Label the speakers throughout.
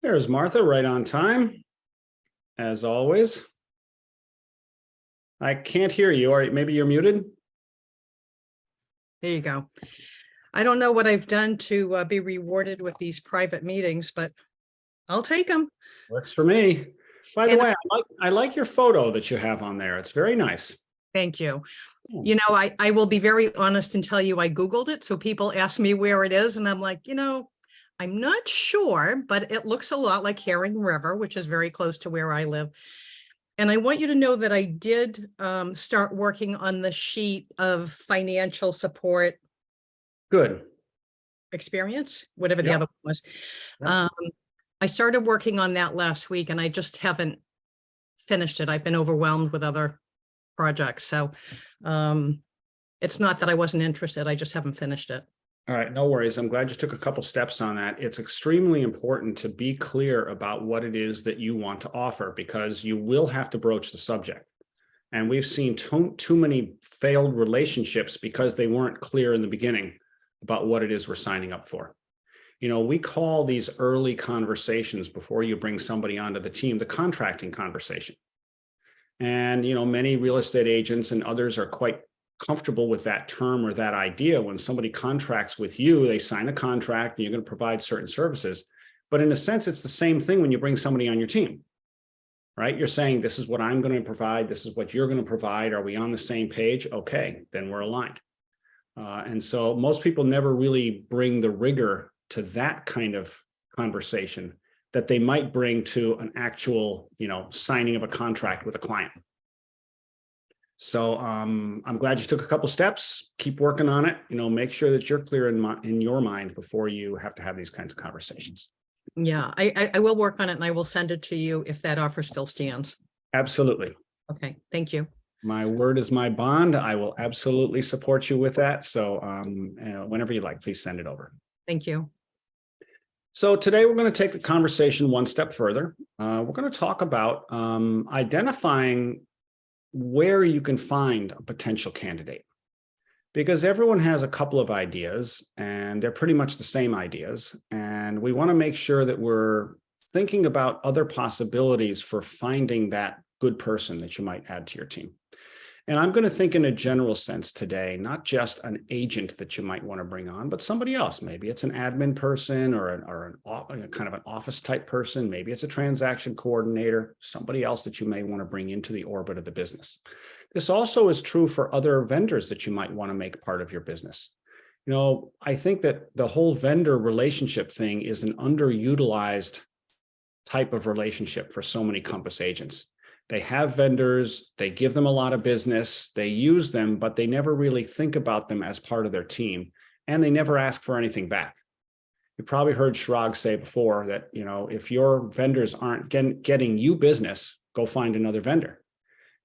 Speaker 1: There's Martha, right on time, as always. I can't hear you. Or maybe you're muted.
Speaker 2: There you go. I don't know what I've done to be rewarded with these private meetings, but I'll take them.
Speaker 1: Works for me. By the way, I like your photo that you have on there. It's very nice.
Speaker 2: Thank you.
Speaker 1: Yeah.
Speaker 2: You know, I will be very honest and tell you I Googled it. So people ask me where it is. And I'm like, I'm not sure, but it looks a lot like Herring River, which is very close to where I live. And I want you to know that I did start working on the sheet of financial support
Speaker 1: Good.
Speaker 2: experience, whatever the other one was.
Speaker 1: Yep.
Speaker 2: I started working on that last week and I just haven't finished it. I've been overwhelmed with other projects. So it's not that I wasn't interested. I just haven't finished it.
Speaker 1: All right, no worries. I'm glad you took a couple steps on that. It's extremely important to be clear about what it is that you want to offer, because you will have to broach the subject. And we've seen too many failed relationships because they weren't clear in the beginning about what it is we're signing up for. We call these early conversations before you bring somebody onto the team, the contracting conversation. And, many real estate agents and others are quite comfortable with that term or that idea. When somebody contracts with you, they sign a contract and you're going to provide certain services. But in a sense, it's the same thing when you bring somebody on your team, right? You're saying, this is what I'm going to provide. This is what you're going to provide. Are we on the same page? Okay, then we're aligned. And so most people never really bring the rigor to that kind of conversation that they might bring to an actual, signing of a contract with a client. So I'm glad you took a couple steps. Keep working on it. Make sure that you're clear in your mind before you have to have these kinds of conversations.
Speaker 2: Yeah, I will work on it and I will send it to you if that offer still stands.
Speaker 1: Absolutely.
Speaker 2: Okay, thank you.
Speaker 1: My word is my bond. I will absolutely support you with that. So whenever you like, please send it over.
Speaker 2: Thank you.
Speaker 1: So today we're going to take the conversation one step further. We're going to talk about identifying where you can find a potential candidate, because everyone has a couple of ideas and they're pretty much the same ideas. And we want to make sure that we're thinking about other possibilities for finding that good person that you might add to your team. And I'm going to think in a general sense today, not just an agent that you might want to bring on, but somebody else. Maybe it's an admin person or an kind of an office type person. Maybe it's a transaction coordinator, somebody else that you may want to bring into the orbit of the business. This also is true for other vendors that you might want to make part of your business. I think that the whole vendor relationship thing is an underutilized type of relationship for so many Compass agents. They have vendors, they give them a lot of business, they use them, but they never really think about them as part of their team, and they never ask for anything back. You probably heard Chirag say before that, if your vendors aren't getting you business, go find another vendor.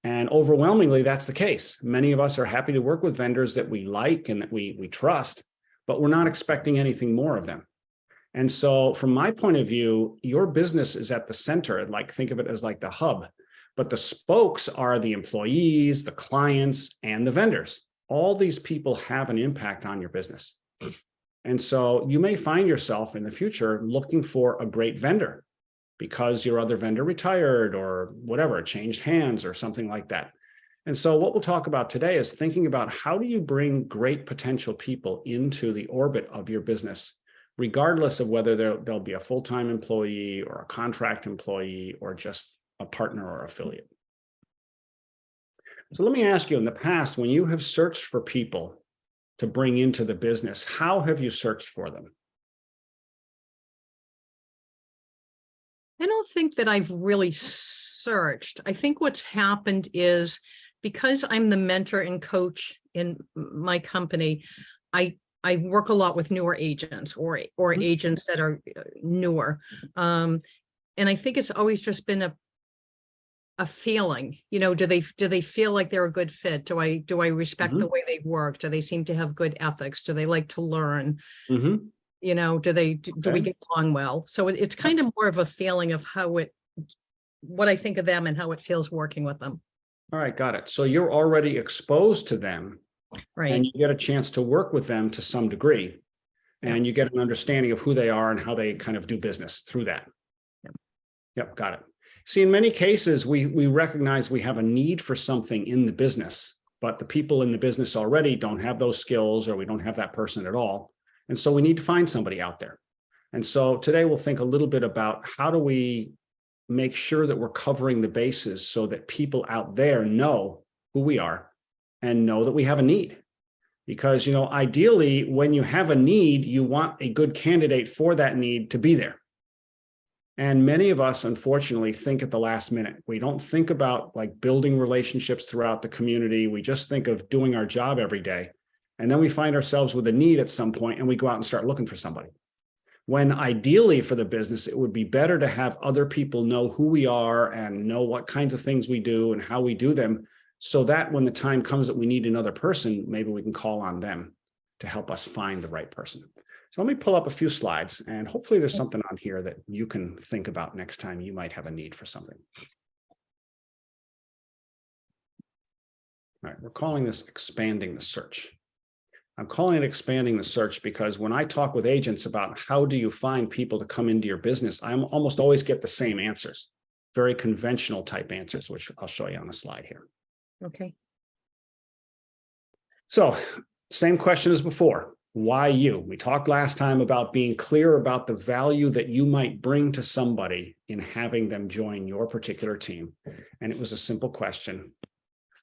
Speaker 1: And overwhelmingly, that's the case. Many of us are happy to work with vendors that we like and that we trust, but we're not expecting anything more of them. And so from my point of view, your business is at the center, think of it as like the hub. But the spokes are the employees, the clients, and the vendors. All these people have an impact on your business. And so you may find yourself in the future looking for a great vendor because your other vendor retired or whatever, changed hands or something like that. And so what we'll talk about today is thinking about how do you bring great potential people into the orbit of your business, regardless of whether they'll be a full-time employee or a contract employee or just a partner or affiliate. So let me ask you, in the past, when you have searched for people to bring into the business, how have you searched for them?
Speaker 2: I don't think that I've really searched. I think what's happened is because I'm the mentor and coach in my company, I work a lot with newer agents or agents that are newer. And I think it's always just been a feeling, do they feel like they're a good fit? Do I respect the way they work? Do they seem to have good ethics? Do they like to learn? Do we get along well? So it's kind of more of a feeling of what I think of them and how it feels working with them.
Speaker 1: All right, got it. So you're already exposed to them,
Speaker 2: right?
Speaker 1: And you get a chance to work with them to some degree, and you get an understanding of who they are and how they kind of do business through that. Yep, got it. See, in many cases, we recognize we have a need for something in the business, but the people in the business already don't have those skills, or we don't have that person at all. And so we need to find somebody out there. And so today we'll think a little bit about how do we make sure that we're covering the bases so that people out there know who we are and know that we have a need. Because, ideally, when you have a need, you want a good candidate for that need to be there. And many of us, unfortunately, think at the last minute. We don't think about like building relationships throughout the community. We just think of doing our job every day. And then we find ourselves with a need at some point, and we go out and start looking for somebody. When ideally for the business, it would be better to have other people know who we are and know what kinds of things we do and how we do them, so that when the time comes that we need another person, maybe we can call on them to help us find the right person. So let me pull up a few slides, and hopefully there's something on here that you can think about next time you might have a need for something. All right, we're calling this expanding the search. I'm calling it expanding the search because when I talk with agents about how do you find people to come into your business, I almost always get the same answers, very conventional type answers, which I'll show you on the slide here.
Speaker 2: Okay.
Speaker 1: So same question as before. Why you? We talked last time about being clear about the value that you might bring to somebody in having them join your particular team. And it was a simple question.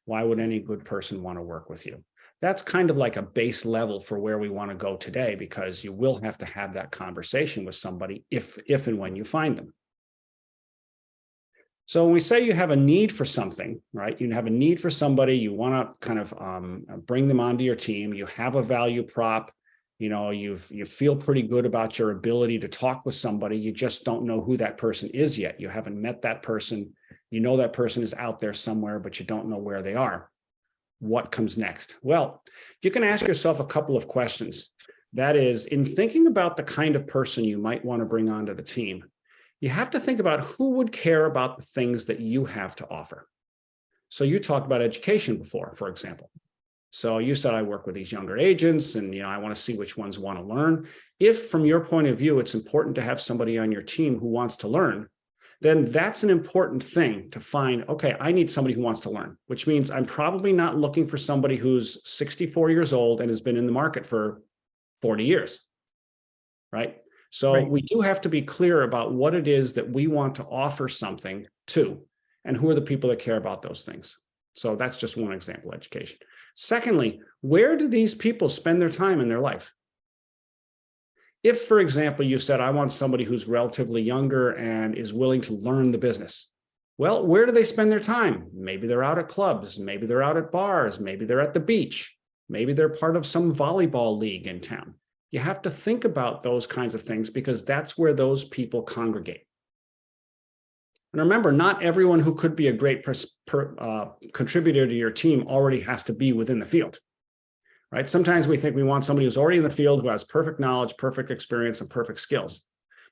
Speaker 1: Why would any good person want to work with you? That's kind of like a base level for where we want to go today, because you will have to have that conversation with somebody if and when you find them. So when we say you have a need for something, right? You have a need for somebody, you want to kind of bring them onto your team, you have a value prop, you feel pretty good about your ability to talk with somebody, you just don't know who that person is yet. You haven't met that person, that person is out there somewhere, but you don't know where they are. What comes next? Well, you can ask yourself a couple of questions. That is, in thinking about the kind of person you might want to bring onto the team, you have to think about who would care about the things that you have to offer. So you talked about education before, for example. So you said, I work with these younger agents and, I want to see which ones want to learn. If from your point of view, it's important to have somebody on your team who wants to learn, then that's an important thing to find. Okay, I need somebody who wants to learn, which means I'm probably not looking for somebody who's 64 years old and has been in the market for 40 years, right? So
Speaker 2: Right.
Speaker 1: we do have to be clear about what it is that we want to offer something to, and who are the people that care about those things. So that's just one example, education. Secondly, where do these people spend their time in their life? If, for example, you said, I want somebody who's relatively younger and is willing to learn the business. Well, where do they spend their time? Maybe they're out at clubs, maybe they're out at bars, maybe they're at the beach, maybe they're part of some volleyball league in town. You have to think about those kinds of things because that's where those people congregate. And remember, not everyone who could be a great contributor to your team already has to be within the field. Right? Sometimes we think we want somebody who's already in the field, who has perfect knowledge, perfect experience, and perfect skills.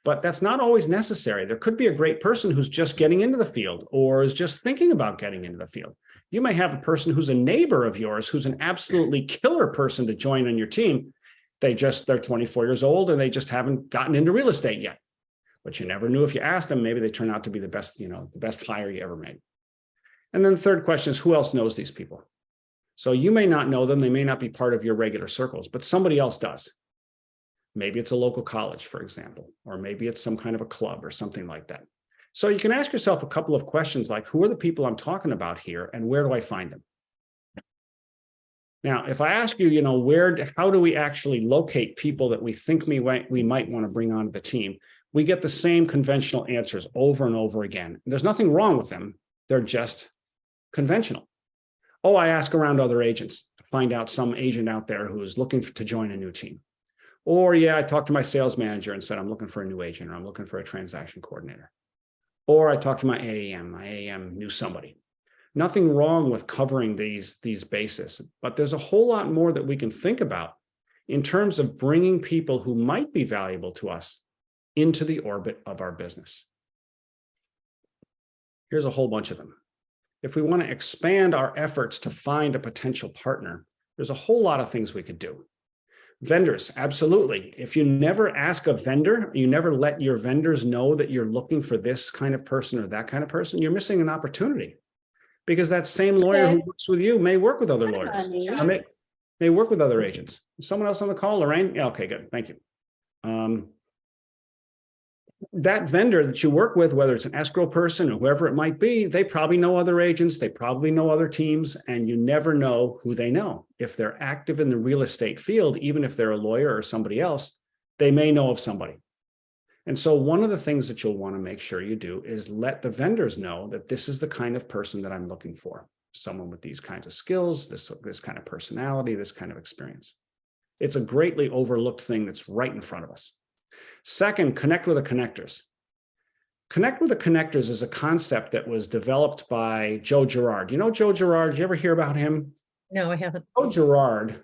Speaker 1: But that's not always necessary. There could be a great person who's just getting into the field or is just thinking about getting into the field. You may have a person who's a neighbor of yours who's an absolutely killer person to join on your team. They're 24 years old and they just haven't gotten into real estate yet. But you never knew if you asked them, maybe they turn out to be the best hire you ever made. And then the third question is, who else knows these people? So you may not know them, they may not be part of your regular circles, but somebody else does. Maybe it's a local college, for example, or maybe it's some kind of a club or something like that. So you can ask yourself a couple of questions like, who are the people I'm talking about here and where do I find them? Now, if I ask you, how do we actually locate people that we think we might want to bring onto the team? We get the same conventional answers over and over again. There's nothing wrong with them. They're just conventional. Oh, I ask around other agents to find out some agent out there who is looking to join a new team. Or, I talked to my sales manager and said, I'm looking for a new agent, or I'm looking for a transaction coordinator. Or I talked to my AAM. My AAM knew somebody. Nothing wrong with covering these bases, but there's a whole lot more that we can think about in terms of bringing people who might be valuable to us into the orbit of our business. Here's a whole bunch of them. If we want to expand our efforts to find a potential partner, there's a whole lot of things we could do. Vendors, absolutely. If you never ask a vendor, you never let your vendors know that you're looking for this kind of person or that kind of person, you're missing an opportunity. Because that same lawyer who works with you may work with other lawyers, or may work with other agents. Someone else on the call, Lorraine? Yeah, okay, good, thank you. That vendor that you work with, whether it's an escrow person or whoever it might be, they probably know other agents, they probably know other teams, and you never know who they know. If they're active in the real estate field, even if they're a lawyer or somebody else, they may know of somebody. And so one of the things that you'll want to make sure you do is let the vendors know that this is the kind of person that I'm looking for. Someone with these kinds of skills, this kind of personality, this kind of experience. It's a greatly overlooked thing that's right in front of us. Second, connect with the connectors. Connect with the connectors is a concept that was developed by Joe Girard. You know Joe Girard? You ever hear about him?
Speaker 2: No, I haven't.
Speaker 1: Joe Girard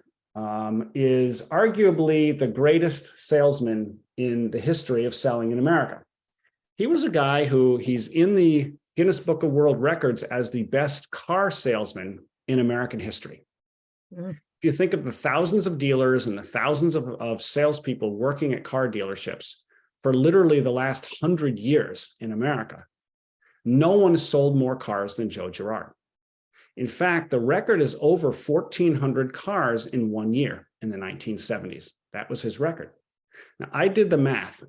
Speaker 1: is arguably the greatest salesman in the history of selling in America. He was a guy who he's in the Guinness Book of World Records as the best car salesman in American history. If you think of the thousands of dealers and the thousands of salespeople working at car dealerships for literally the last 100 years in America, no one has sold more cars than Joe Girard. In fact, the record is over 1,400 cars in 1 year in the 1970s. That was his record. Now, I did the math.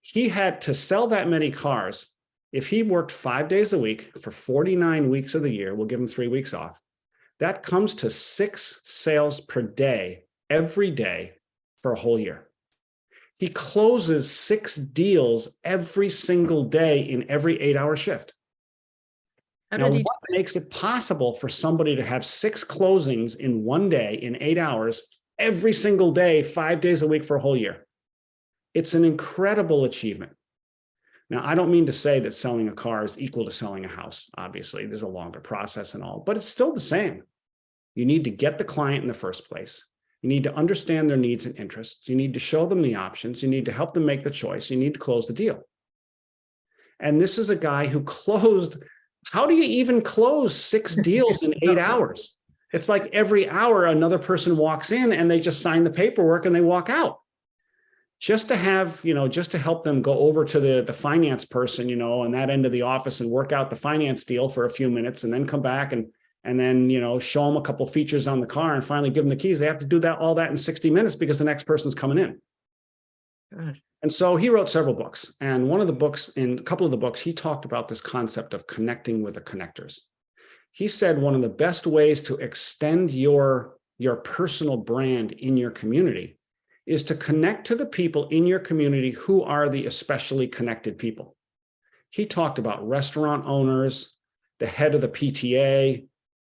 Speaker 1: He had to sell that many cars. If he worked 5 days a week for 49 weeks of the year, we'll give him 3 weeks off. That comes to 6 sales per day, every day for a whole year. He closes 6 deals every single day in every 8-hour shift. Now, what makes it possible for somebody to have 6 closings in 1 day in 8 hours, every single day, 5 days a week for a whole year? It's an incredible achievement. Now, I don't mean to say that selling a car is equal to selling a house. Obviously, there's a longer process and all, but it's still the same. You need to get the client in the first place. You need to understand their needs and interests. You need to show them the options. You need to help them make the choice. You need to close the deal. And this is a guy who closed. How do you even close 6 deals in 8 hours? It's like every hour another person walks in and they just sign the paperwork and they walk out. Just to have, just to help them go over to the finance person, on that end of the office and work out the finance deal for a few minutes and then come back and then, show them a couple features on the car and finally give them the keys. They have to do all that in 60 minutes because the next person's coming in.
Speaker 2: God.
Speaker 1: And so he wrote several books. And in a couple of the books, he talked about this concept of connecting with the connectors. He said one of the best ways to extend your personal brand in your community is to connect to the people in your community who are the especially connected people. He talked about restaurant owners, the head of the PTA,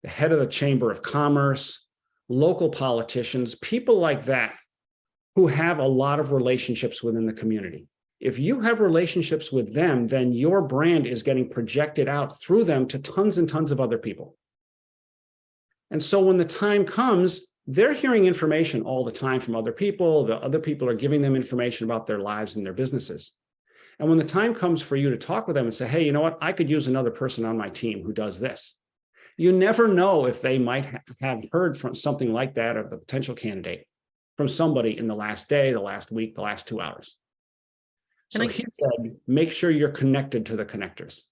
Speaker 1: the head of the Chamber of Commerce, local politicians, people like that who have a lot of relationships within the community. If you have relationships with them, then your brand is getting projected out through them to tons and tons of other people. And so when the time comes, they're hearing information all the time from other people. The other people are giving them information about their lives and their businesses. And when the time comes for you to talk with them and say, hey, you know what? I could use another person on my team who does this. You never know if they might have heard from something like that of the potential candidate from somebody in the last day, the last week, the last 2 hours. So he said, make sure you're connected to the connectors.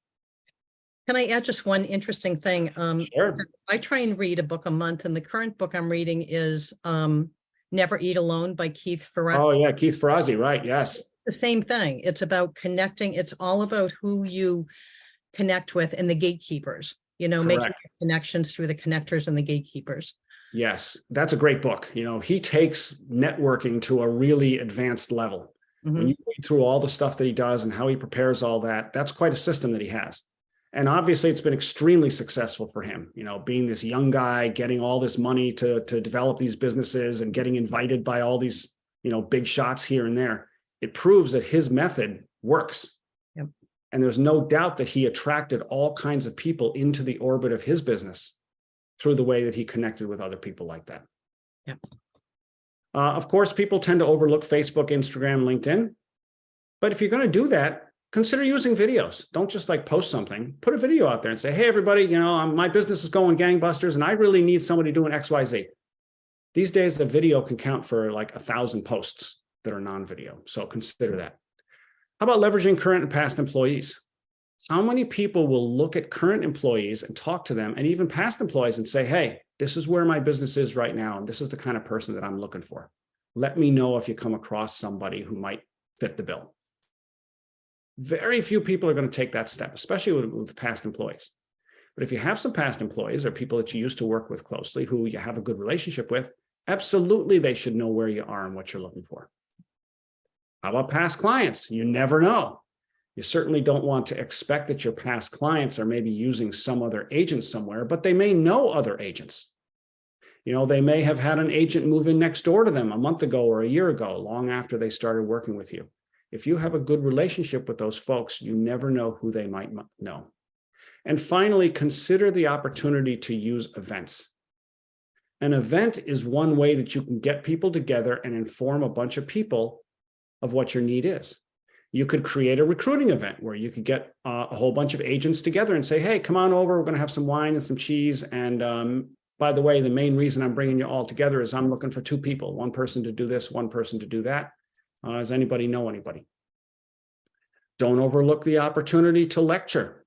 Speaker 2: Can I add just one interesting thing?
Speaker 1: Sure.
Speaker 2: So I try and read a book a month, and the current book I'm reading is Never Eat Alone by Keith Ferrazzi.
Speaker 1: Oh, yeah, Keith Ferrazzi, right, yes.
Speaker 2: The same thing. It's about connecting. It's all about who you connect with and the gatekeepers, making connections through the connectors and the gatekeepers.
Speaker 1: Yes, that's a great book. He takes networking to a really advanced level. Mm-hmm. When you read through all the stuff that he does and how he prepares all that, that's quite a system that he has. And obviously it's been extremely successful for him, being this young guy, getting all this money to develop these businesses and getting invited by all these, big shots here and there. It proves that his method works.
Speaker 2: Yep.
Speaker 1: And there's no doubt that he attracted all kinds of people into the orbit of his business through the way that he connected with other people like that.
Speaker 2: Yep.
Speaker 1: Of course, people tend to overlook Facebook, Instagram, LinkedIn. But if you're going to do that, consider using videos. Don't just post something. Put a video out there and say, hey, everybody, my business is going gangbusters and I really need somebody doing X, Y, Z. These days, a video can count for like 1,000 posts that are non-video. So consider that. How about leveraging current and past employees? How many people will look at current employees and talk to them, and even past employees, and say, hey, this is where my business is right now, and this is the kind of person that I'm looking for. Let me know if you come across somebody who might fit the bill. Very few people are going to take that step, especially with past employees. But if you have some past employees or people that you used to work with closely, who you have a good relationship with, absolutely they should know where you are and what you're looking for. How about past clients? You never know. You certainly don't want to expect that your past clients are maybe using some other agent somewhere, but they may know other agents. They may have had an agent move in next door to them a month ago or a year ago, long after they started working with you. If you have a good relationship with those folks, you never know who they might know. And finally, consider the opportunity to use events. An event is one way that you can get people together and inform a bunch of people of what your need is. You could create a recruiting event where you could get a whole bunch of agents together and say, hey, come on over. We're going to have some wine and some cheese. And by the way, the main reason I'm bringing you all together is I'm looking for 2 people, one person to do this, one person to do that. Does anybody know anybody? Don't overlook the opportunity to lecture.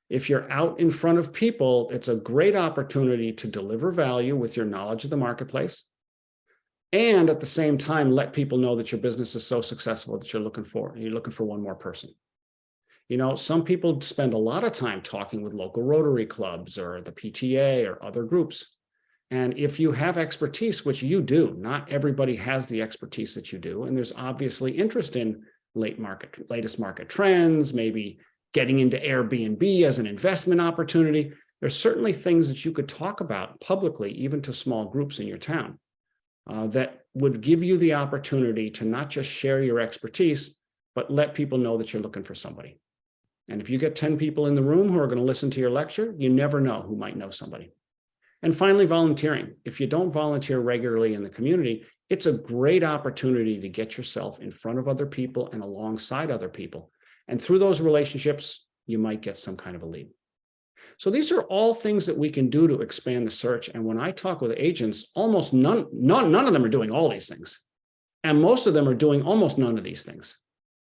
Speaker 1: If you're out in front of people, it's a great opportunity to deliver value with your knowledge of the marketplace. And at the same time, let people know that your business is so successful that you're looking for one more person. Some people spend a lot of time talking with local Rotary clubs or the PTA or other groups. And if you have expertise, which you do, not everybody has the expertise that you do. And there's obviously interest in latest market trends, maybe getting into Airbnb as an investment opportunity. There's certainly things that you could talk about publicly, even to small groups in your town. That would give you the opportunity to not just share your expertise, but let people know that you're looking for somebody. And if you get 10 people in the room who are going to listen to your lecture, you never know who might know somebody. And finally, volunteering. If you don't volunteer regularly in the community, it's a great opportunity to get yourself in front of other people and alongside other people. And through those relationships, you might get some kind of a lead. So these are all things that we can do to expand the search. And when I talk with agents, almost none of them are doing all these things. And most of them are doing almost none of these things.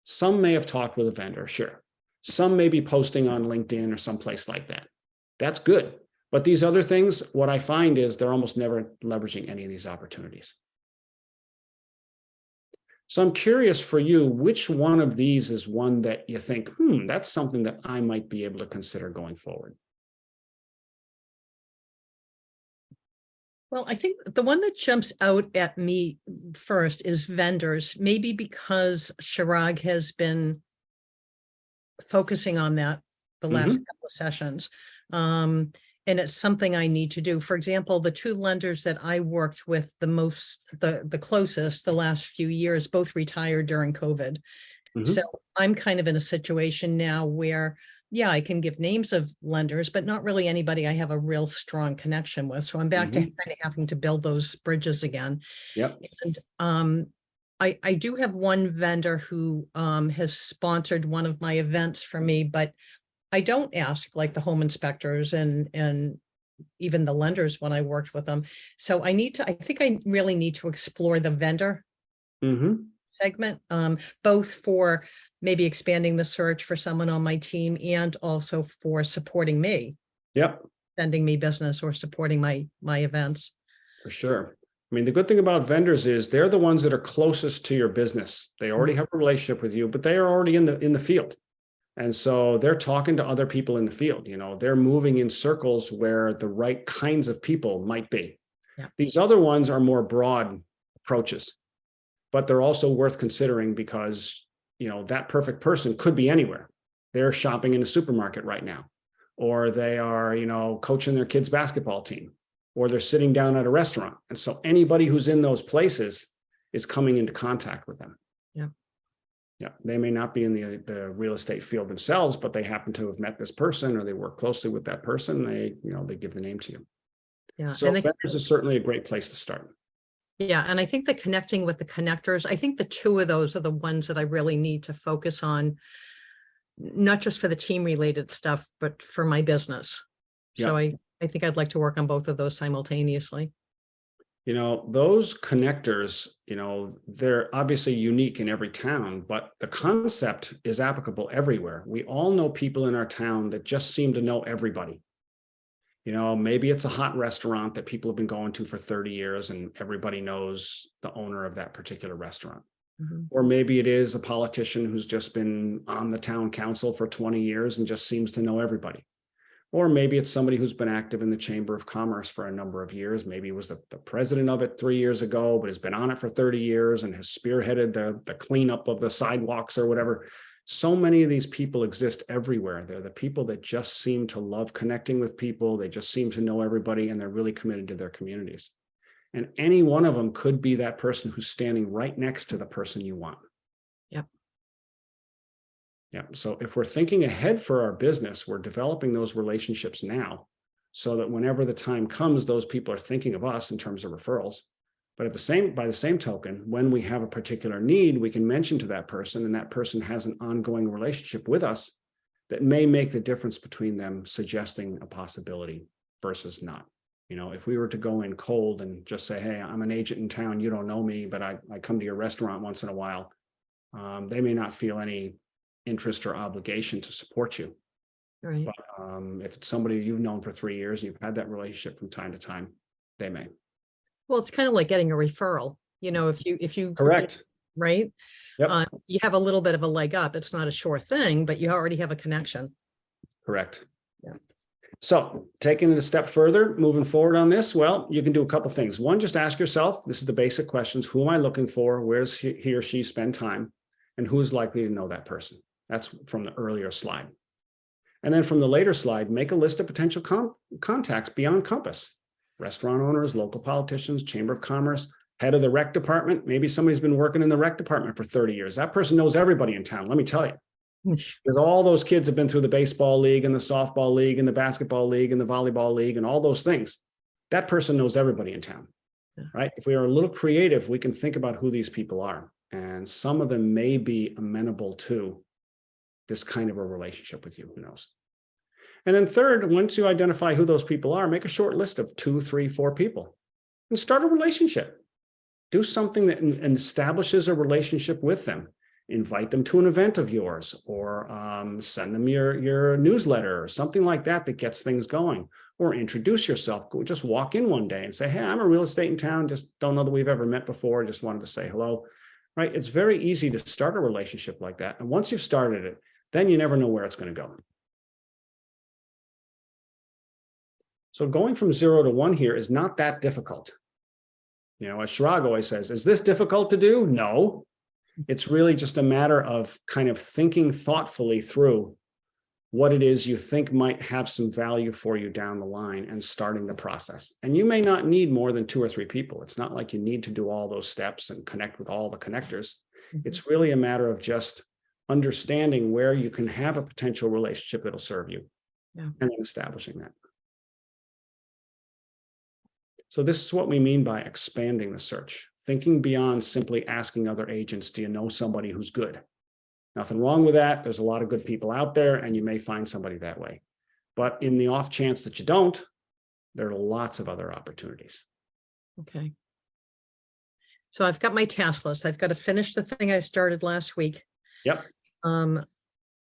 Speaker 1: Some may have talked with a vendor, sure. Some may be posting on LinkedIn or someplace like that. That's good. But these other things, what I find is they're almost never leveraging any of these opportunities. So I'm curious for you, which one of these is one that you think, that's something that I might be able to consider going forward?
Speaker 2: Well, I think the one that jumps out at me first is vendors, maybe because Chirag has been focusing on that the last couple of sessions. And it's something I need to do. For example, the 2 lenders that I worked with the closest the last few years, both retired during COVID. So I'm kind of in a situation now where, yeah, I can give names of lenders, but not really anybody I have a real strong connection with. So I'm back to kind of having to build those bridges again.
Speaker 1: Yep.
Speaker 2: And I do have one vendor who has sponsored one of my events for me, but I don't ask like the home inspectors and even the lenders when I worked with them. So I think I really need to explore the vendor segment, both for maybe expanding the search for someone on my team and also for supporting me.
Speaker 1: Yep.
Speaker 2: Sending me business or supporting my events.
Speaker 1: For sure. I mean, the good thing about vendors is they're the ones that are closest to your business. They already have a relationship with you, but they are already in the field. And so they're talking to other people in the field. They're moving in circles where the right kinds of people might be.
Speaker 2: Yeah.
Speaker 1: These other ones are more broad approaches, but they're also worth considering because, that perfect person could be anywhere. They're shopping in a supermarket right now, or they are, coaching their kids' basketball team, or they're sitting down at a restaurant. And so anybody who's in those places is coming into contact with them.
Speaker 2: Yeah.
Speaker 1: Yeah, they may not be in the real estate field themselves, but they happen to have met this person or they work closely with that person. They give the name to you.
Speaker 2: Yeah.
Speaker 1: So vendors is certainly a great place to start.
Speaker 2: Yeah. And I think the connecting with the connectors, I think the 2 of those are the ones that I really need to focus on, not just for the team related stuff, but for my business. Yeah. So I think I'd like to work on both of those simultaneously.
Speaker 1: Those connectors, they're obviously unique in every town, but the concept is applicable everywhere. We all know people in our town that just seem to know everybody. Maybe it's a hot restaurant that people have been going to for 30 years and everybody knows the owner of that particular restaurant.
Speaker 2: Mhm.
Speaker 1: Or maybe it is a politician who's just been on the town council for 20 years and just seems to know everybody. Or maybe it's somebody who's been active in the Chamber of Commerce for a number of years. Maybe he was the president of it 3 years ago, but has been on it for 30 years and has spearheaded the cleanup of the sidewalks or whatever. So many of these people exist everywhere. They're the people that just seem to love connecting with people. They just seem to know everybody, and they're really committed to their communities. And any one of them could be that person who's standing right next to the person you want.
Speaker 2: Yep.
Speaker 1: Yeah. So if we're thinking ahead for our business, we're developing those relationships now so that whenever the time comes, those people are thinking of us in terms of referrals. But by the same token, when we have a particular need, we can mention to that person, and that person has an ongoing relationship with us that may make the difference between them suggesting a possibility versus not. If we were to go in cold and just say, hey, I'm an agent in town, you don't know me, but I come to your restaurant once in a while, they may not feel any interest or obligation to support you.
Speaker 2: Right.
Speaker 1: But if it's somebody you've known for 3 years, you've had that relationship from time to time, they may.
Speaker 2: Well, it's kind of like getting a referral. If you
Speaker 1: Correct.
Speaker 2: Right.
Speaker 1: Yep.
Speaker 2: You have a little bit of a leg up. It's not a sure thing, but you already have a connection.
Speaker 1: Correct.
Speaker 2: Yeah.
Speaker 1: So taking it a step further, moving forward on this, well, you can do a couple of things. One, just ask yourself, this is the basic questions. Who am I looking for? Where does he or she spend time? And who's likely to know that person? That's from the earlier slide. And then from the later slide, make a list of potential contacts beyond Compass. Restaurant owners, local politicians, Chamber of Commerce, head of the rec department. Maybe somebody's been working in the rec department for 30 years. That person knows everybody in town, let me tell you. Because all those kids have been through the baseball league and the softball league and the basketball league and the volleyball league and all those things. That person knows everybody in town, right? If we are a little creative, we can think about who these people are. And some of them may be amenable to this kind of a relationship with you, who knows? And then third, once you identify who those people are, make a short list of 2, 3, 4 people and start a relationship. Do something that establishes a relationship with them. Invite them to an event of yours, or send them your newsletter or something like that that gets things going, or introduce yourself. Just walk in one day and say, hey, I'm a real estate in town. Just don't know that we've ever met before. Just wanted to say hello, right? It's very easy to start a relationship like that. And once you've started it, then you never know where it's going to go. So going from 0 to 1 here is not that difficult. As Chirag always says, is this difficult to do? No. It's really just a matter of kind of thinking thoughtfully through what it is you think might have some value for you down the line and starting the process. And you may not need more than 2 or 3 people. It's not like you need to do all those steps and connect with all the connectors. Mm-hmm. It's really a matter of just understanding where you can have a potential relationship that'll serve you, and then establishing that. So this is what we mean by expanding the search, thinking beyond simply asking other agents, do you know somebody who's good? Nothing wrong with that. There's a lot of good people out there, and you may find somebody that way. But in the off chance that you don't, there are lots of other opportunities.
Speaker 2: Okay. So I've got my task list. I've got to finish the thing I started last week.
Speaker 1: Yep.
Speaker 2: I'm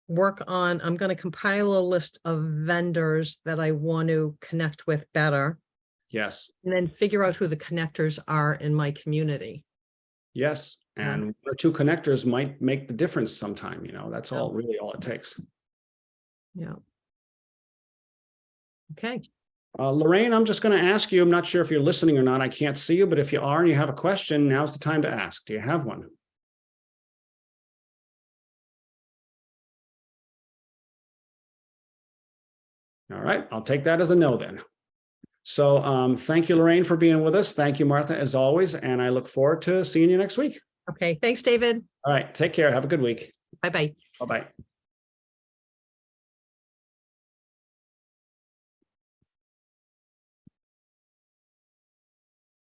Speaker 2: going to compile a list of vendors that I want to connect with better.
Speaker 1: Yes.
Speaker 2: And then figure out who the connectors are in my community.
Speaker 1: Yes. And 1 or 2 connectors might make the difference sometime, that's really all it takes.
Speaker 2: Yeah. Okay.
Speaker 1: Lorraine, I'm just going to ask you, I'm not sure if you're listening or not. I can't see you, but if you are and you have a question, now's the time to ask. Do you have one? All right. I'll take that as a no then. So thank you, Lorraine, for being with us. Thank you, Martha, as always. And I look forward to seeing you next week.
Speaker 2: Okay. Thanks, David.
Speaker 1: All right. Take care. Have a good week.
Speaker 2: Bye-bye.
Speaker 1: Bye-bye.